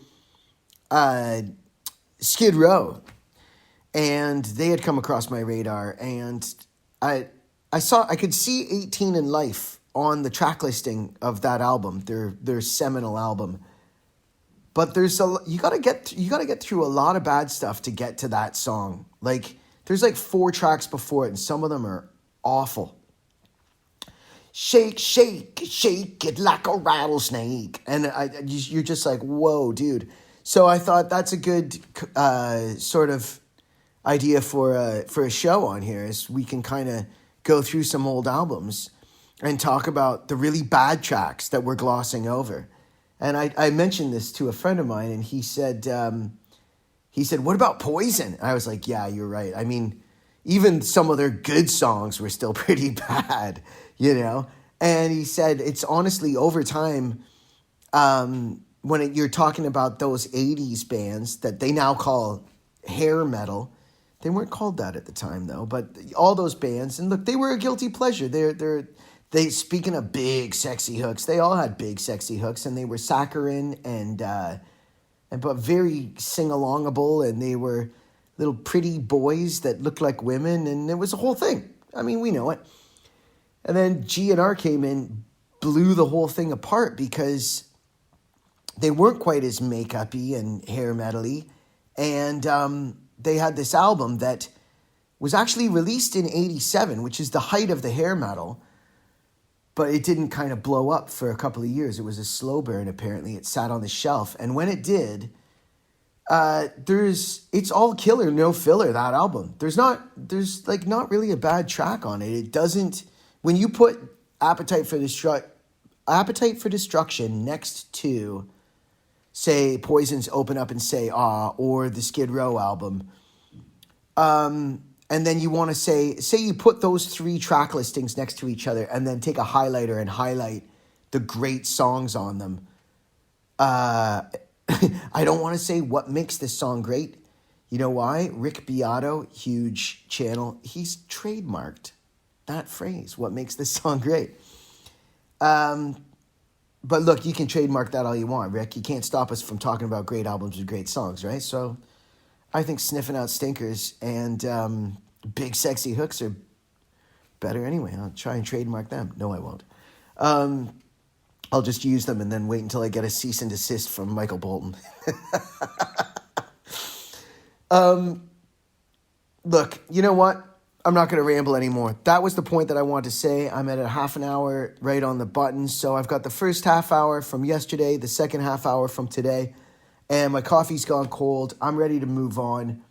Skid Row, and they had come across my radar, and I could see 18 in Life on the track listing of that album, their seminal album. But you gotta get through a lot of bad stuff to get to that song. Like, there's like 4 tracks before it, and some of them are awful. Shake, shake, shake it like a rattlesnake, and you're just like, whoa, dude. So I thought that's a good sort of idea for a show on here, is we can kind of go through some old albums and talk about the really bad tracks that we're glossing over. And I mentioned this to a friend of mine, and he said, what about Poison? I was like, yeah, you're right. I mean, even some of their good songs were still pretty bad, you know? And he said, it's honestly over time, when you're talking about those 80s bands that they now call hair metal. They weren't called that at the time, though. But all those bands, and look, they were a guilty pleasure. They speaking of big sexy hooks, they all had big sexy hooks, and they were saccharine but very sing-alongable, and they were little pretty boys that looked like women, and it was a whole thing. I mean, we know it. And then G&R came in, blew the whole thing apart, because they weren't quite as make-up-y and hair metal-y, and they had this album that was actually released in 87, which is the height of the hair metal. But it didn't kind of blow up for a couple of years. It was a slow burn, apparently. It sat on the shelf. And when it did, it's all killer, no filler, that album. There's not really a bad track on it. It doesn't, when you put Appetite for Destruction next to, say, Poison's Open Up and Say Ah, or the Skid Row album, and then you want to say you put those 3 track listings next to each other, and then take a highlighter and highlight the great songs on them. I don't want to say what makes this song great. You know why? Rick Beato, huge channel, he's trademarked that phrase, what makes this song great. But look, you can trademark that all you want, Rick. You can't stop us from talking about great albums with great songs, right? So I think sniffing out stinkers and big sexy hooks are better anyway. I'll try and trademark them. No, I won't. I'll just use them and then wait until I get a cease and desist from Michael Bolton. Look, you know what? I'm not going to ramble anymore. That was the point that I wanted to say. I'm at a half an hour right on the button. So I've got the first half hour from yesterday, the second half hour from today, and my coffee's gone cold. I'm ready to move on.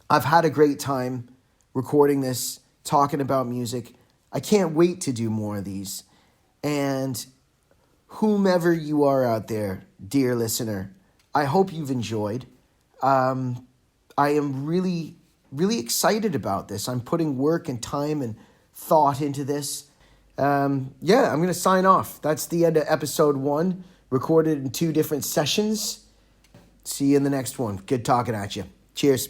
I've had a great time recording this, talking about music. I can't wait to do more of these. And whomever you are out there, dear listener, I hope you've enjoyed. I am really excited about this. I'm putting work and time and thought into this. I'm going to sign off. That's the end of episode 1, recorded in 2 different sessions. See you in the next one. Good talking at you. Cheers.